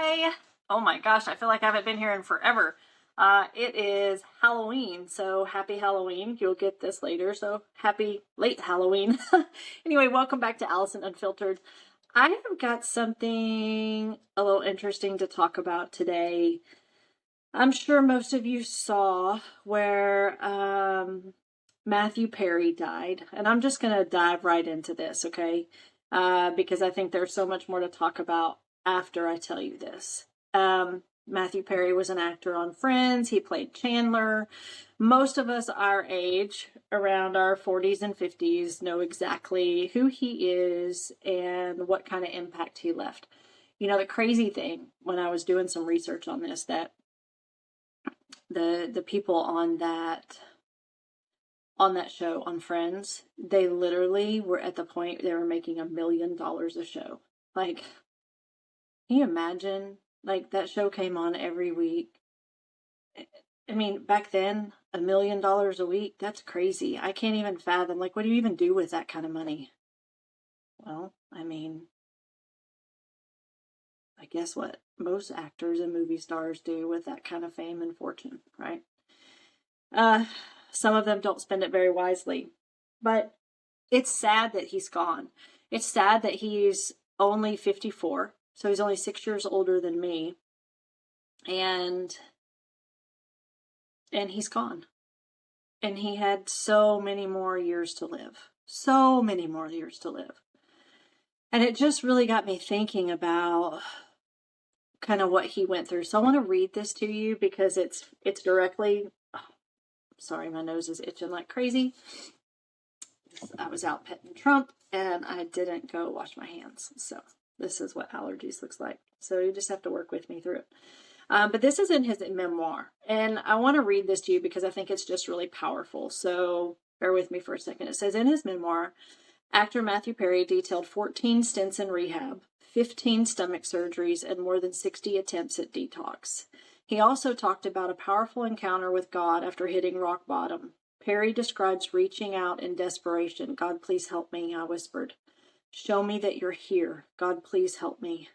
Hi. Oh my gosh, I feel like I haven't been here in forever. It is Halloween, so happy Halloween. You'll get this later, so happy late Halloween. Anyway, welcome back to Allison Unfiltered. I have got something a little interesting to talk about today. I'm sure most of you saw where Matthew Perry died, and I'm just going to dive right into this, okay? Because I think there's so much more to talk about after I tell you this. Matthew Perry was an actor on Friends. He played Chandler. Most of us our age, around our 40s and 50s, know exactly who he is and what kind of impact he left. You know, the crazy thing when I was doing some research on this, that the people on that show on Friends, they literally were at the point they were making $1 million a show. Like, can you imagine? Like, that show came on every week. I mean, back then, $1 million a week, that's crazy. I can't even fathom, like, what do you even do with that kind of money? Well, I mean, I guess what most actors and movie stars do with that kind of fame and fortune, right? Some of them don't spend it very wisely, but it's sad that he's gone. It's sad that he's only 54, so he's only 6 years older than me, and he's gone. And he had so many more years to live. So many more years to live. And it just really got me thinking about kind of what he went through. So I want to read this to you because it's directly, sorry, my nose is itching like crazy. I was out petting Trump and I didn't go wash my hands. So this is what allergies looks like. So you just have to work with me through it. But this is in his memoir. And I want to read this to you because I think it's just really powerful. So bear with me for a second. It says, in his memoir, actor Matthew Perry detailed 14 stints in rehab, 15 stomach surgeries, and more than 60 attempts at detox. He also talked about a powerful encounter with God after hitting rock bottom. Perry describes reaching out in desperation. God, please help me, I whispered. Show me that you're here. God, please help me.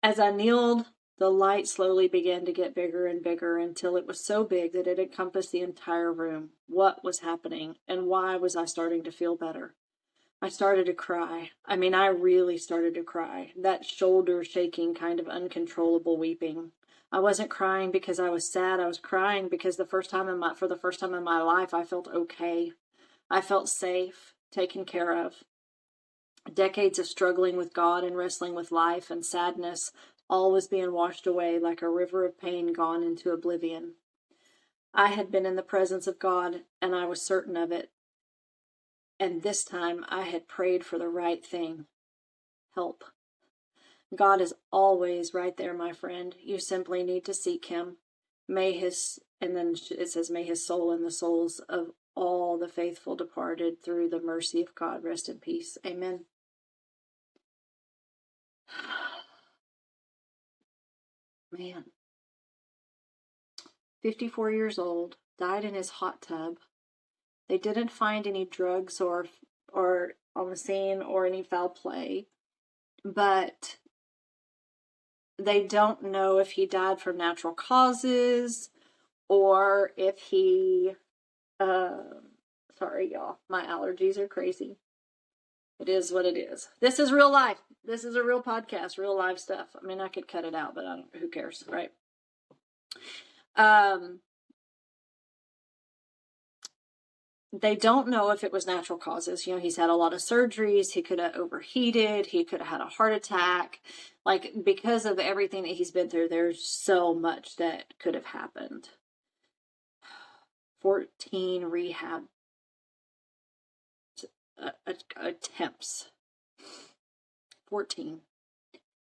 As I kneeled, the light slowly began to get bigger and bigger until it was so big that it encompassed the entire room. What was happening, and why was I starting to feel better? I started to cry. I mean, I really started to cry. That shoulder-shaking kind of uncontrollable weeping. I wasn't crying because I was sad. I was crying because for the first time in my life, I felt okay. I felt safe, taken care of. Decades of struggling with God and wrestling with life and sadness, all was being washed away like a river of pain gone into oblivion. I had been in the presence of God, and I was certain of it. And this time I had prayed for the right thing. Help. God is always right there, my friend. You simply need to seek him. And then it says, may his soul and the souls of all the faithful departed through the mercy of God rest in peace. Amen. Man. 54 years old, died in his hot tub. They didn't find any drugs or on the scene or any foul play, but they don't know if he died from natural causes or if he, sorry y'all, my allergies are crazy. It is what it is. This is real life. This is a real podcast, real live stuff. I mean, I could cut it out, but who cares, right? They don't know if it was natural causes. You know, he's had a lot of surgeries. He could have overheated. He could have had a heart attack. Like, because of everything that he's been through, there's so much that could have happened. 14 rehab attempts. 14.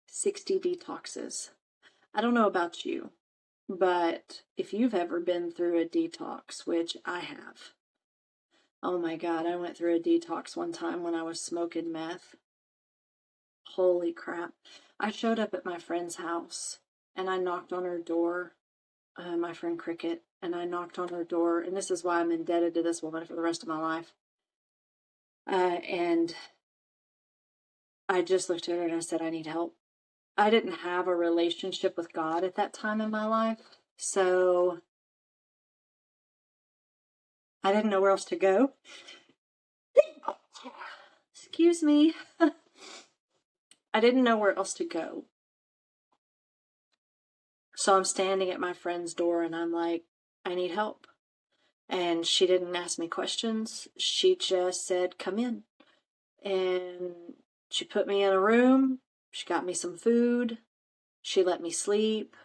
60 detoxes. I don't know about you, but if you've ever been through a detox, which I have, oh my God, I went through a detox one time when I was smoking meth. Holy crap. I showed up at my friend's house and I knocked on her door, my friend Cricket, and I knocked on her door, and this is why I'm indebted to this woman for the rest of my life. And I just looked at her and I said, I need help. I didn't have a relationship with God at that time in my life, so I didn't know where else to go. Excuse me. I didn't know where else to go. So I'm standing at my friend's door and I'm like, I need help. And she didn't ask me questions. She just said, come in. And she put me in a room. She got me some food. She let me sleep.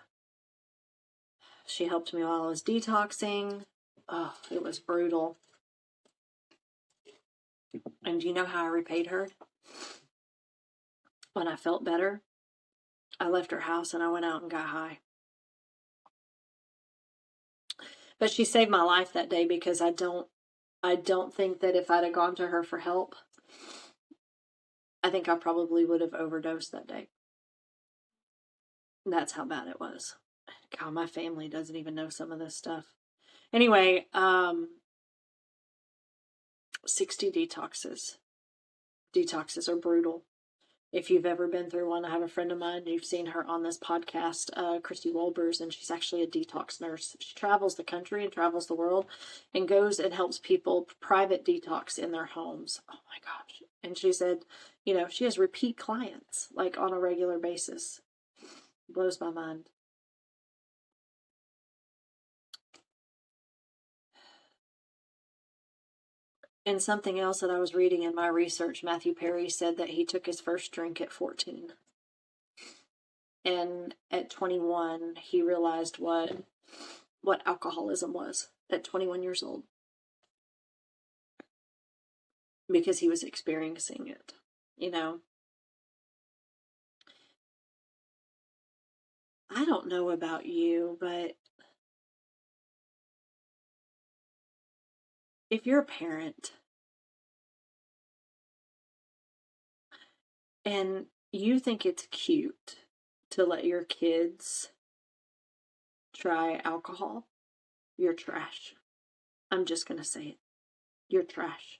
She helped me while I was detoxing. Oh, it was brutal. And do you know how I repaid her? When I felt better, I left her house and I went out and got high. But she saved my life that day, because I don't think that if I'd have gone to her for help, I think I probably would have overdosed that day. That's how bad it was. God, my family doesn't even know some of this stuff. Anyway, 60 detoxes. Detoxes are brutal. If you've ever been through one, I have a friend of mine, you've seen her on this podcast, Christy Wolbers, and she's actually a detox nurse. She travels the country and travels the world and goes and helps people private detox in their homes. Oh my gosh. And she said, she has repeat clients, like on a regular basis. It blows my mind. And something else that I was reading in my research, Matthew Perry said that he took his first drink at 14. And at 21, he realized what alcoholism was at 21 years old. Because he was experiencing it, I don't know about you, but if you're a parent and you think it's cute to let your kids try alcohol, you're trash. I'm just going to say it. You're trash.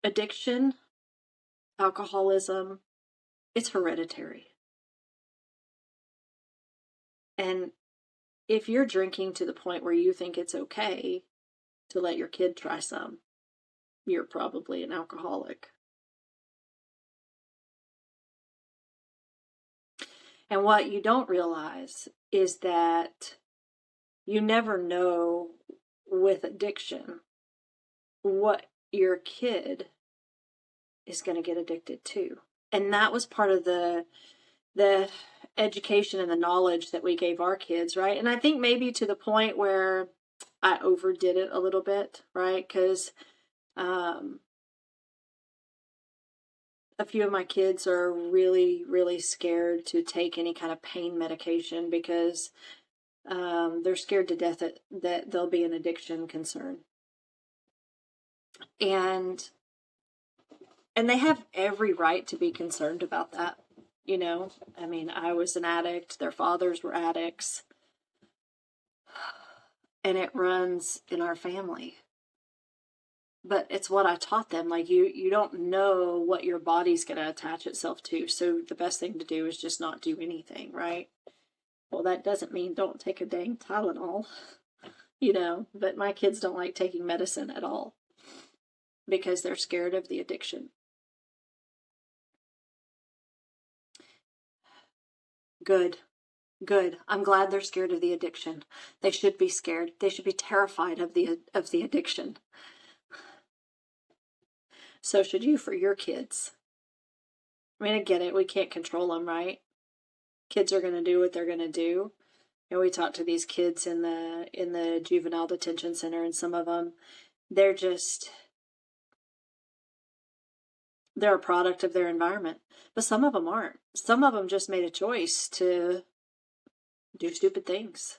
Addiction, alcoholism, it's hereditary. And if you're drinking to the point where you think it's okay to let your kid try some, you're probably an alcoholic. And what you don't realize is that you never know with addiction what your kid is going to get addicted to. And that was part of the education and the knowledge that we gave our kids, right? And I think maybe to the point where I overdid it a little bit, right? Because a few of my kids are really, really scared to take any kind of pain medication because they're scared to death that there'll be an addiction concern. And they have every right to be concerned about that. I mean, I was an addict. Their fathers were addicts. And it runs in our family. But it's what I taught them. Like, you don't know what your body's going to attach itself to. So the best thing to do is just not do anything, right? Well, that doesn't mean don't take a dang Tylenol, but my kids don't like taking medicine at all because they're scared of the addiction. Good. I'm glad they're scared of the addiction. They should be scared. They should be terrified of the addiction. So should you for your kids. I mean, I get it. We can't control them, right? Kids are going to do what they're going to do. And we talk to these kids in the juvenile detention center, and some of them, they're a product of their environment. But some of them aren't. Some of them just made a choice to do stupid things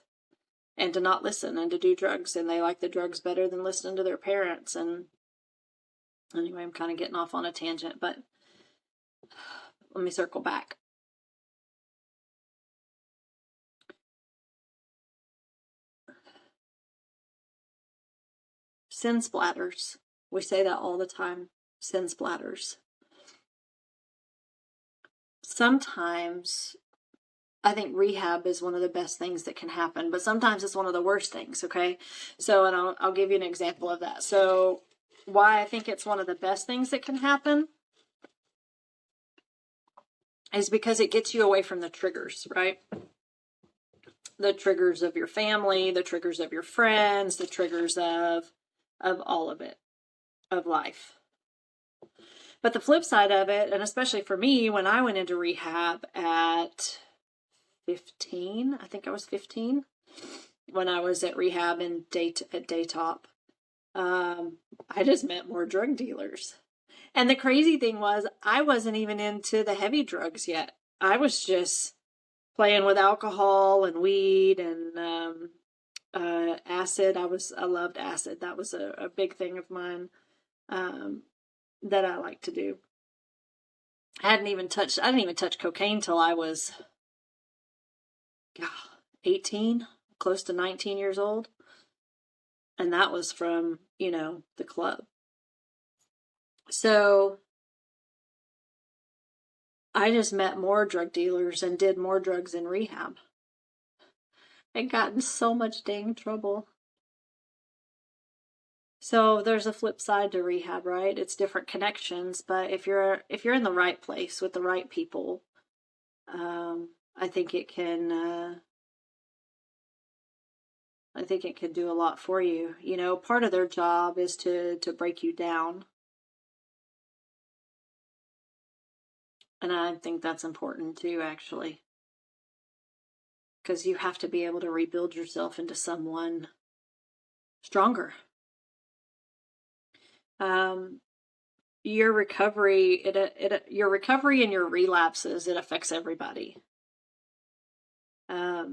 and to not listen and to do drugs. And they like the drugs better than listening to their parents. And anyway, I'm kind of getting off on a tangent, but let me circle back. Sin splatters. We say that all the time. Sin splatters. Sometimes I think rehab is one of the best things that can happen, but sometimes it's one of the worst things, okay? So, and I'll give you an example of that. So, why I think it's one of the best things that can happen is because it gets you away from the triggers, right? The triggers of your family, the triggers of your friends, the triggers of all of it, of life. But the flip side of it, and especially for me, when I went into rehab at 15, I think I was 15, when I was at rehab at Daytop, I just met more drug dealers. And the crazy thing was, I wasn't even into the heavy drugs yet. I was just playing with alcohol and weed and acid. I loved acid. That was a big thing of mine that I like to do. I didn't even touch cocaine till I was 18, close to 19 years old. And that was from, the club. So I just met more drug dealers and did more drugs in rehab. And got in so much dang trouble. So there's a flip side to rehab, right? It's different connections, but if you're in the right place with the right people, I think it can do a lot for you. Part of their job is to break you down. And I think that's important too, actually. Because you have to be able to rebuild yourself into someone stronger. Your recovery, your recovery and your relapses, it affects everybody. I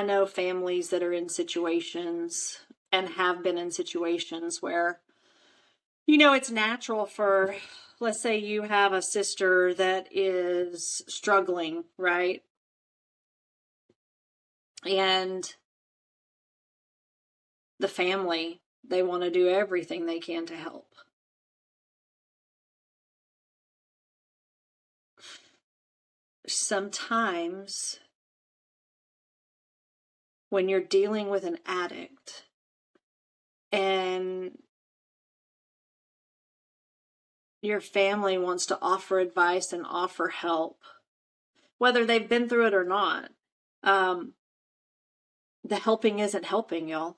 know families that are in situations and have been in situations where, it's natural for, let's say you have a sister that is struggling, right? And the family, they want to do everything they can to help. Sometimes when you're dealing with an addict and your family wants to offer advice and offer help, whether they've been through it or not, the helping isn't helping, y'all.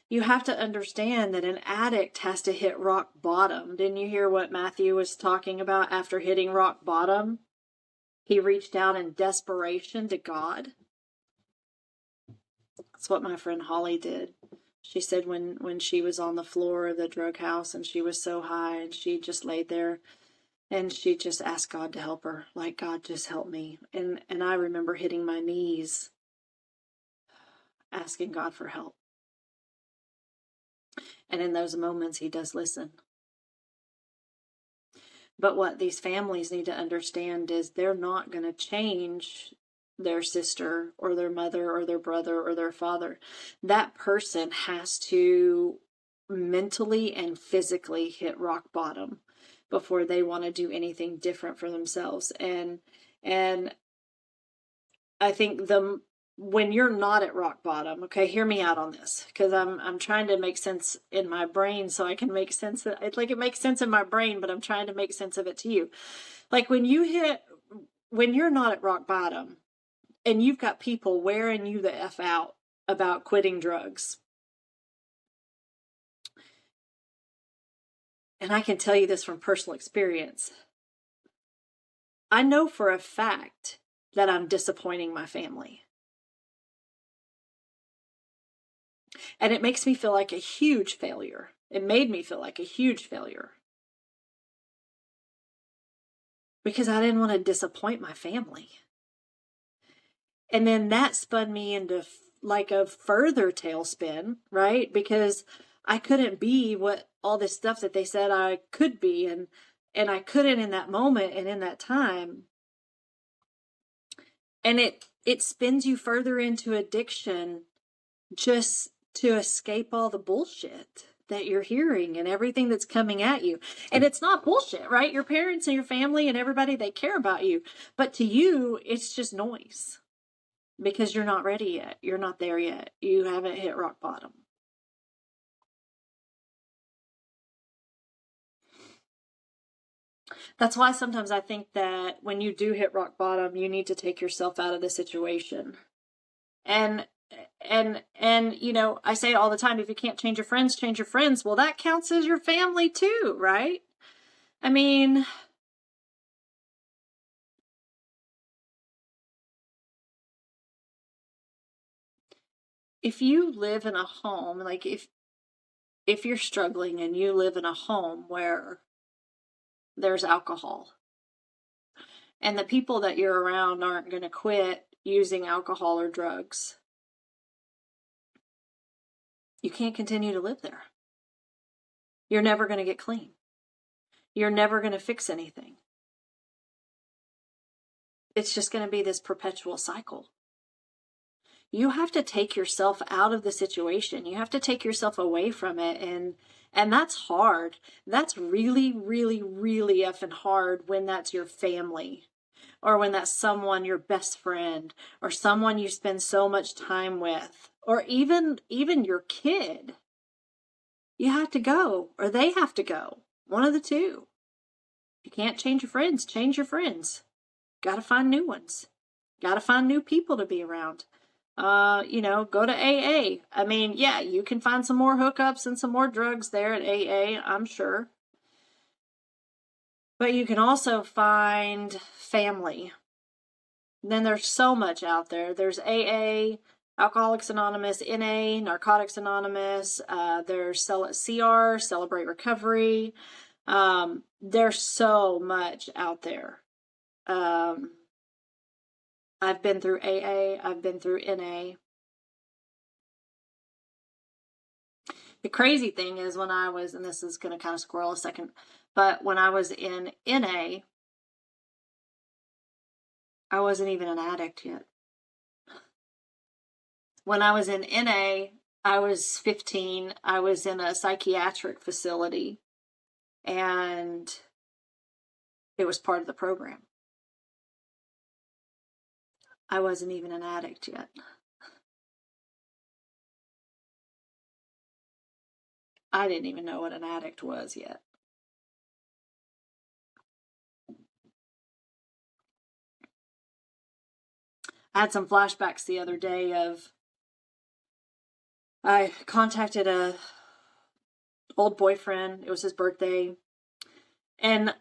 You have to understand that an addict has to hit rock bottom. Didn't you hear what Matthew was talking about after hitting rock bottom? He reached out in desperation to God. That's what my friend Holly did. She said when she was on the floor of the drug house and she was so high and she just laid there and she just asked God to help her. Like, God, just help me. And I remember hitting my knees, asking God for help. And in those moments, he does listen. But what these families need to understand is they're not going to change their sister or their mother or their brother or their father. That person has to mentally and physically hit rock bottom before they want to do anything different for themselves. And I think when you're not at rock bottom, okay, hear me out on this, because I'm trying to make sense in my brain so I can make sense of it. Like, it makes sense in my brain, but I'm trying to make sense of it to you. Like, when you're not at rock bottom and you've got people wearing you the F out about quitting drugs. And I can tell you this from personal experience. I know for a fact that I'm disappointing my family. And it makes me feel like a huge failure. It made me feel like a huge failure. Because I didn't want to disappoint my family. And then that spun me into like a further tailspin, right? Because I couldn't be what all this stuff that they said I could be. And I couldn't in that moment and in that time. And it spins you further into addiction just to escape all the bullshit that you're hearing and everything that's coming at you. And it's not bullshit, right? Your parents and your family and everybody, they care about you. But to you, it's just noise because you're not ready yet. You're not there yet. You haven't hit rock bottom. That's why sometimes I think that when you do hit rock bottom, you need to take yourself out of the situation. And you know, I say it all the time, if you can't change your friends, change your friends. Well, that counts as your family too, right? I mean, if you live in a home, like if you're struggling and you live in a home where there's alcohol and the people that you're around aren't going to quit using alcohol or drugs, you can't continue to live there. You're never going to get clean. You're never going to fix anything. It's just going to be this perpetual cycle. You have to take yourself out of the situation. You have to take yourself away from it. And that's hard. That's really, really, really effing hard when that's your family, or when that's someone, your best friend, or someone you spend so much time with, or even your kid. You have to go, or they have to go. One of the two. You can't change your friends. Change your friends. Got to find new ones. Got to find new people to be around. You know, go to AA. I mean, yeah, you can find some more hookups and some more drugs there at AA, I'm sure. But you can also find family. Then there's so much out there. There's AA, Alcoholics Anonymous, NA, Narcotics Anonymous. There's CR, Celebrate Recovery. There's so much out there. I've been through AA. I've been through NA. The crazy thing is when I was, and this is going to kind of squirrel a second, but when I was in NA, I wasn't even an addict yet. When I was in NA, I was 15. I was in a psychiatric facility, and it was part of the program. I wasn't even an addict yet. I didn't even know what an addict was yet. I had some flashbacks the other day of I contacted a old boyfriend. It was his birthday. And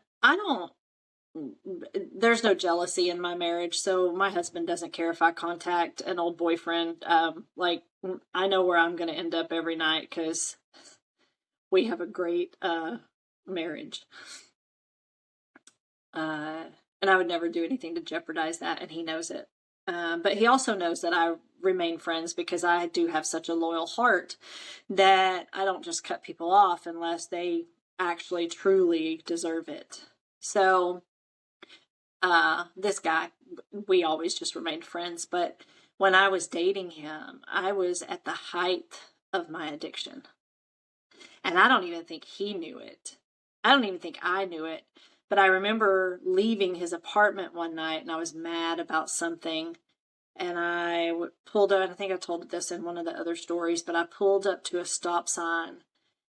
there's no jealousy in my marriage, so my husband doesn't care if I contact an old boyfriend. Like, I know where I'm going to end up every night because we have a great marriage. And I would never do anything to jeopardize that, and he knows it. But he also knows that I remain friends because I do have such a loyal heart that I don't just cut people off unless they actually truly deserve it. So this guy, we always just remained friends. But when I was dating him, I was at the height of my addiction. And I don't even think he knew it. I don't even think I knew it. But I remember leaving his apartment one night and I was mad about something. And I pulled up, I think I told this in one of the other stories, but I pulled up to a stop sign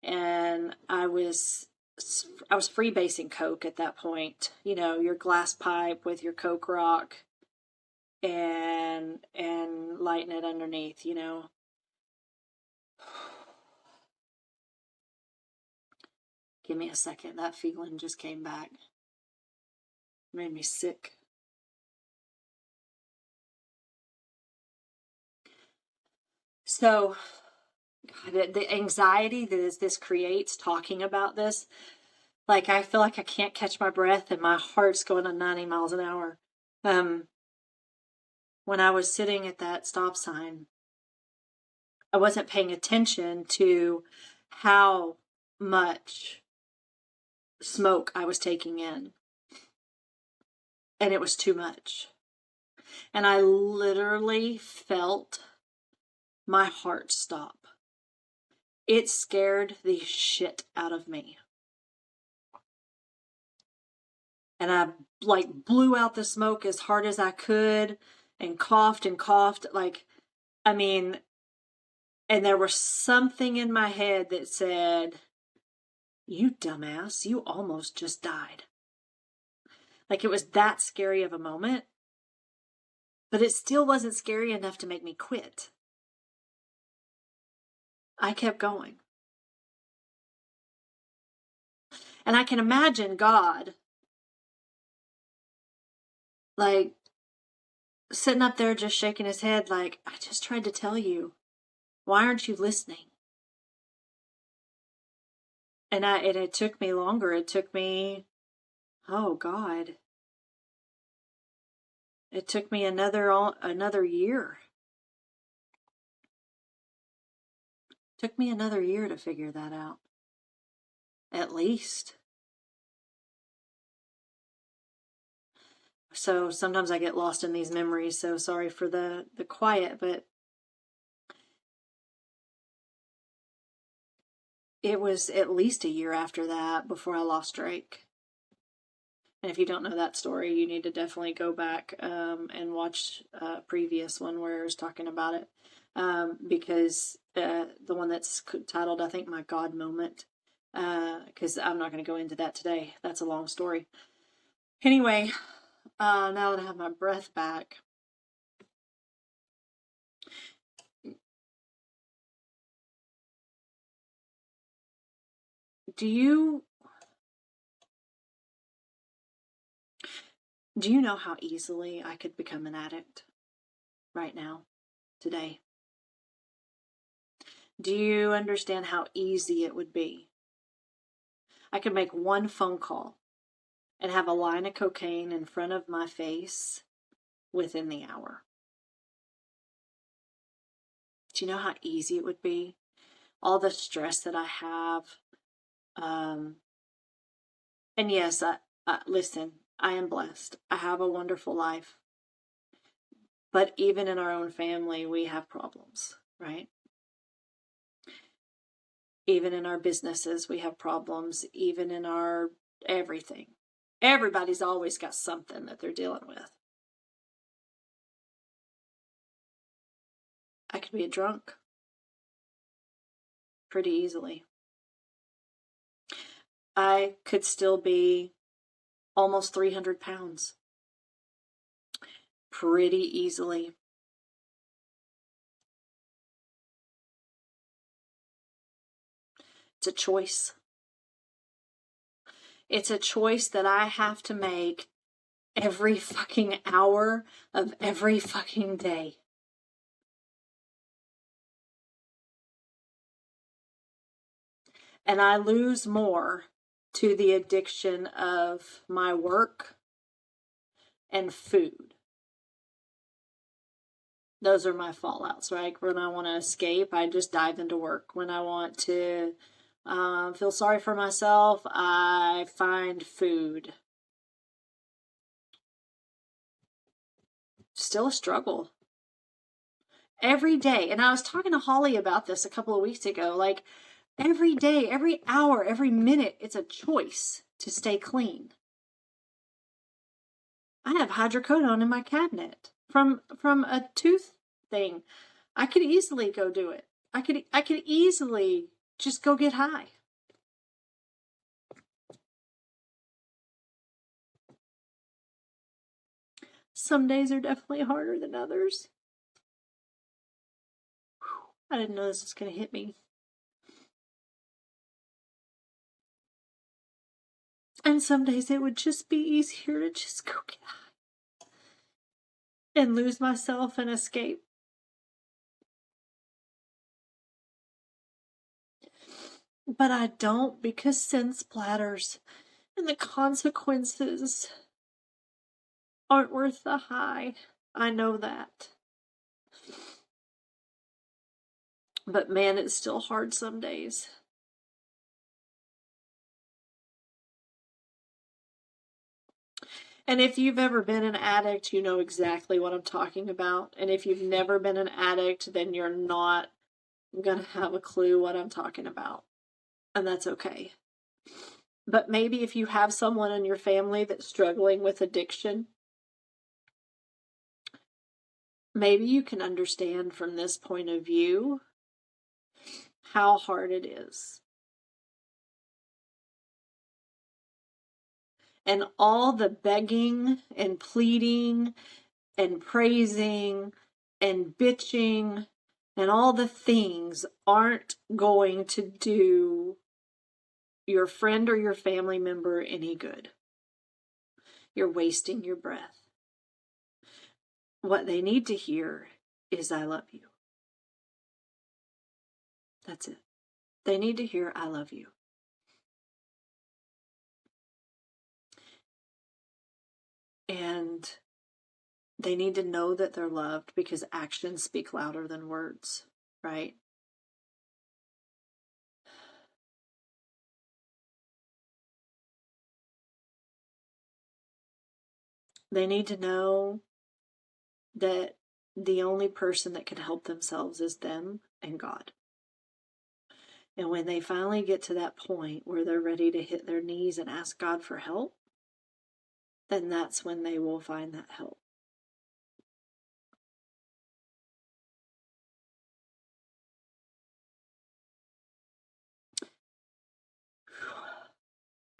and I was freebasing coke at that point. You know, your glass pipe with your Coke rock and lighting it underneath, you know. Give me a second. That feeling just came back. Made me sick. So, God, the anxiety that this creates talking about this, like I feel like I can't catch my breath and my heart's going at 90 miles an hour. When I was sitting at that stop sign, I wasn't paying attention to how much smoke I was taking in. And it was too much. And I literally felt my heart stop. It scared the shit out of me. And I like blew out the smoke as hard as I could and coughed. Like, I mean, and there was something in my head that said, you dumbass, you almost just died. Like, it was that scary of a moment, but it still wasn't scary enough to make me quit. I kept going. And I can imagine God, like, sitting up there just shaking his head like, I just tried to tell you. Why aren't you listening? And it took me longer. It took me, oh God. It took me another year. It took me another year to figure that out. At least. So sometimes I get lost in these memories, so sorry for the quiet, but it was at least a year after that before I lost Drake. And if you don't know that story, you need to definitely go back and watch a previous one where I was talking about it. Because the one that's titled, I think, My God Moment, because I'm not going to go into that today. That's a long story. Anyway, now that I have my breath back, do you know how easily I could become an addict right now, today? Do you understand how easy it would be? I could make one phone call and have a line of cocaine in front of my face within the hour. Do you know how easy it would be? All the stress that I have. And yes, listen, I am blessed. I have a wonderful life. But even in our own family, we have problems, right? Even in our businesses, we have problems. Even in our everything. Everybody's always got something that they're dealing with. I could be a drunk pretty easily. I could still be almost 300 pounds pretty easily. It's a choice. It's a choice that I have to make every fucking hour of every fucking day. And I lose more to the addiction of my work and food. Those are my fallouts, right? When I want to escape, I just dive into work. When I want to feel sorry for myself, I find food. Still a struggle. Every day. And I was talking to Holly about this a couple of weeks ago. Like, every day, every hour, every minute, it's a choice to stay clean. I have hydrocodone in my cabinet from a tooth thing. I could easily go do it. I could easily just go get high. Some days are definitely harder than others. I didn't know this was going to hit me. And some days it would just be easier to just go get high and lose myself and escape. But I don't, because sin splatters and the consequences aren't worth the high. I know that. But man, it's still hard some days. And if you've ever been an addict, you know exactly what I'm talking about. And if you've never been an addict, then you're not going to have a clue what I'm talking about, and that's okay. But maybe if you have someone in your family that's struggling with addiction, maybe you can understand from this point of view how hard it is. And all the begging and pleading and praising and bitching and all the things aren't going to do your friend or your family member any good. You're wasting your breath. What they need to hear is, I love you. That's it. They need to hear, I love you. And they need to know that they're loved, because actions speak louder than words, right? They need to know that the only person that can help themselves is them and God. And when they finally get to that point where they're ready to hit their knees and ask God for help, then that's when they will find that help.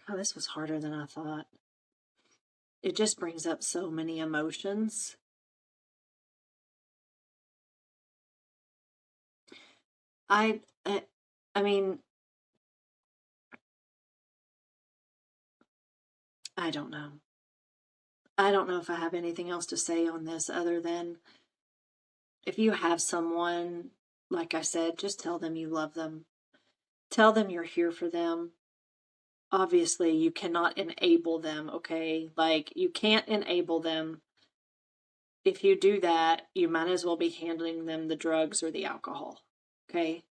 Oh, this was harder than I thought. It just brings up so many emotions. I mean, I don't know. I don't know if I have anything else to say on this other than, if you have someone, like I said, just tell them you love them. Tell them you're here for them. Obviously, you cannot enable them, okay? Like, you can't enable them. If you do that, you might as well be handing them the drugs or the alcohol, okay?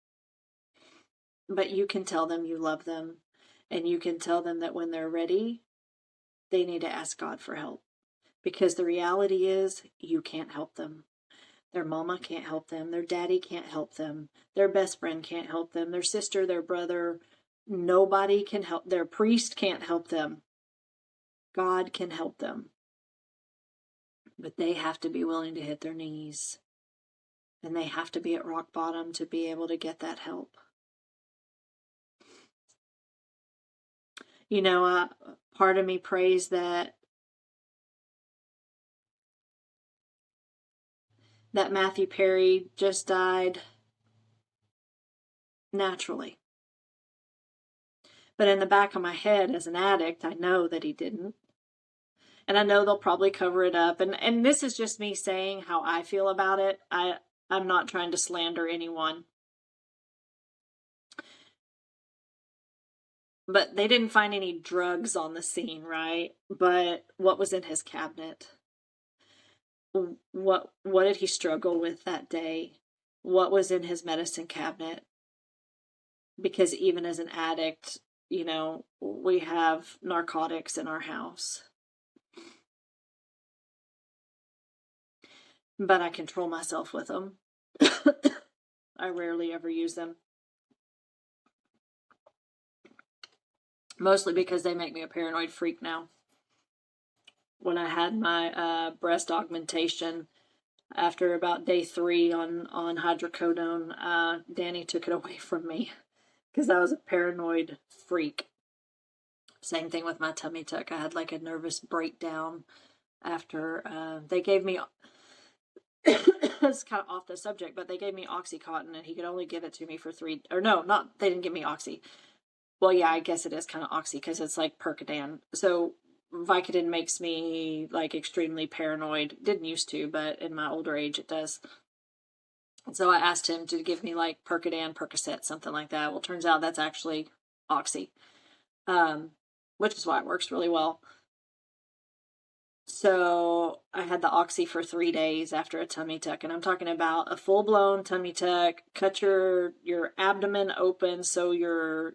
But you can tell them you love them, and you can tell them that when they're ready, they need to ask God for help. Because the reality is, you can't help them. Their mama can't help them. Their daddy can't help them. Their best friend can't help them. Their sister, their brother, nobody can help. Their priest can't help them. God can help them. But they have to be willing to hit their knees. And they have to be at rock bottom to be able to get that help. You know, part of me prays that Matthew Perry just died naturally. But in the back of my head, as an addict, I know that he didn't. And I know they'll probably cover it up. And this is just me saying how I feel about it. I'm not trying to slander anyone. But they didn't find any drugs on the scene, right? But what was in his cabinet? What did he struggle with that day? What was in his medicine cabinet? Because even as an addict, you know, we have narcotics in our house. But I control myself with them. I rarely ever use them. Mostly because they make me a paranoid freak now. When I had my breast augmentation, after about day 3 on hydrocodone, Danny took it away from me because I was a paranoid freak. Same thing with my tummy tuck. I had like a nervous breakdown after they gave me... It's kind of off the subject, but they gave me Oxycontin, and he could only give it to me for 3... Or no, not... They didn't give me Oxy. Well, yeah, I guess it is kind of Oxy because it's like Percodan. So Vicodin makes me like extremely paranoid. Didn't used to, but in my older age it does. And so I asked him to give me like Percodan, Percocet, something like that. Well, turns out that's actually Oxy, which is why it works really well. So I had the Oxy for 3 days after a tummy tuck, and I'm talking about a full-blown tummy tuck. Cut your abdomen open so your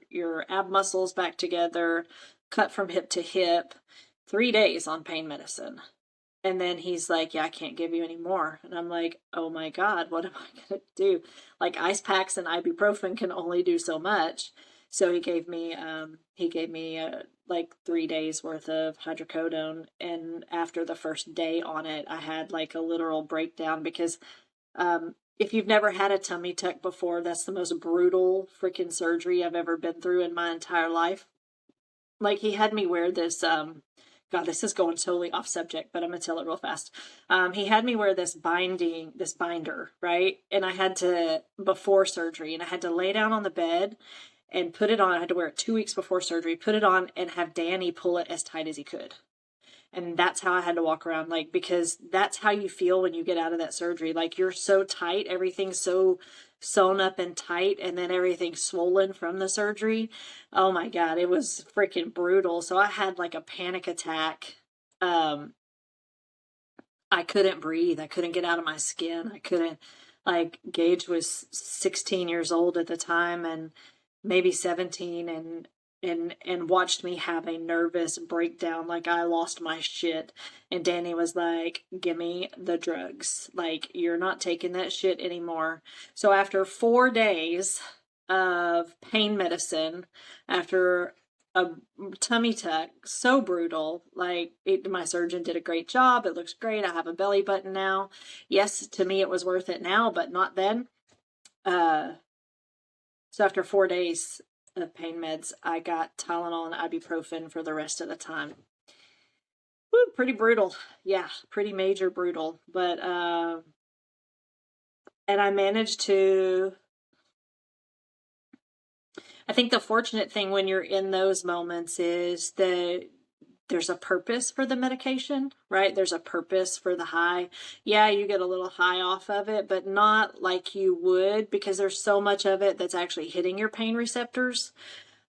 ab muscles back together, cut from hip to hip. 3 days on pain medicine. And then he's like, yeah, I can't give you any more. And I'm like, oh my God, what am I going to do? Like, ice packs and ibuprofen can only do so much. So he gave me like 3 days worth of hydrocodone. And after the first day on it, I had like a literal breakdown because if you've never had a tummy tuck before, that's the most brutal freaking surgery I've ever been through in my entire life. Like, he had me wear this, God, this is going totally off subject, but I'm going to tell it real fast. He had me wear this binder, right? And I had to, before surgery, and I had to lay down on the bed and put it on. I had to wear it 2 weeks before surgery, put it on, and have Danny pull it as tight as he could. And that's how I had to walk around, like, because that's how you feel when you get out of that surgery. Like, you're so tight, everything's so sewn up and tight, and then everything's swollen from the surgery. Oh my God, it was freaking brutal. So I had like a panic attack. I couldn't breathe. I couldn't get out of my skin. I couldn't, like, Gage was 16 years old at the time and maybe 17, and watched me have a nervous breakdown. Like, I lost my shit. And Danny was like, give me the drugs. Like, you're not taking that shit anymore. So after 4 days of pain medicine, after a tummy tuck, so brutal, like, my surgeon did a great job. It looks great. I have a belly button now. Yes, to me it was worth it now, but not then. So after 4 days of pain meds, I got Tylenol and ibuprofen for the rest of the time. Woo, pretty brutal. Yeah, pretty major brutal. But, and I managed to, I think the fortunate thing when you're in those moments is that there's a purpose for the medication, right? There's a purpose for the high. Yeah, you get a little high off of it, but not like you would, because there's so much of it that's actually hitting your pain receptors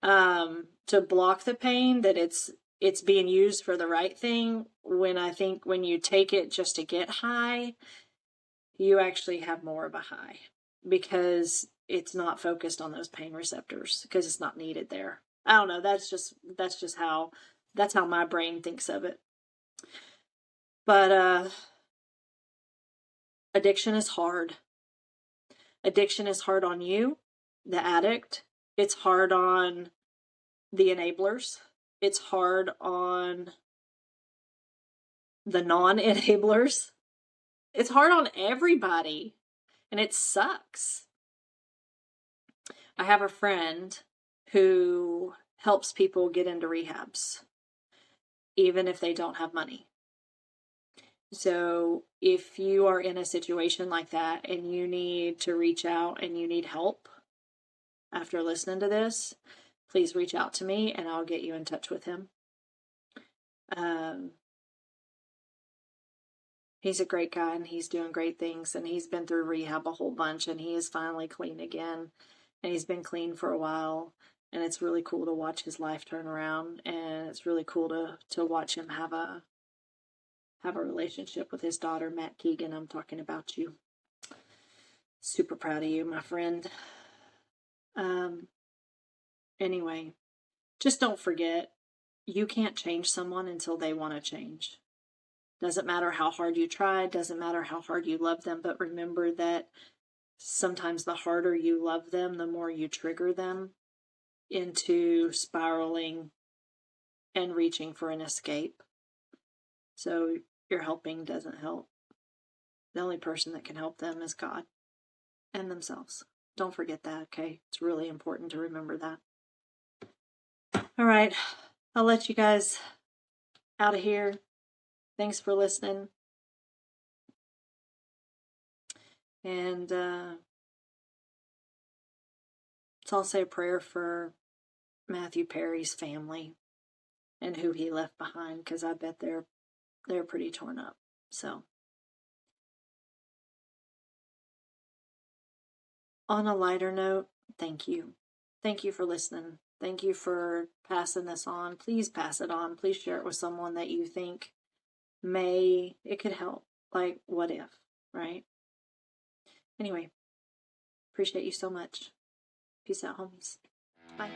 to block the pain, that it's being used for the right thing. When I think when you take it just to get high, you actually have more of a high because it's not focused on those pain receptors, because it's not needed there. I don't know. That's just how my brain thinks of it. But addiction is hard. Addiction is hard on you, the addict. It's hard on the enablers. It's hard on the non-enablers. It's hard on everybody, and it sucks. I have a friend who helps people get into rehabs, even if they don't have money. So if you are in a situation like that and you need to reach out and you need help after listening to this, please reach out to me and I'll get you in touch with him. He's a great guy and he's doing great things, and he's been through rehab a whole bunch, and he is finally clean again, and he's been clean for a while, and it's really cool to watch his life turn around, and it's really cool to watch him have a relationship with his daughter, Matt Keegan. I'm talking about you. Super proud of you, my friend. Anyway, just don't forget, you can't change someone until they want to change. Doesn't matter how hard you try, doesn't matter how hard you love them, but remember that sometimes the harder you love them, the more you trigger them into spiraling and reaching for an escape. So your helping doesn't help. The only person that can help them is God and themselves. Don't forget that, okay? It's really important to remember that. All right, I'll let you guys out of here. Thanks for listening. And so I'll say a prayer for Matthew Perry's family and who he left behind, because I bet they're pretty torn up. So on a lighter note, thank you. Thank you for listening. Thank you for passing this on. Please pass it on. Please share it with someone that you think it could help. Like, what if, right? Anyway, appreciate you so much. Peace out, homies. Bye.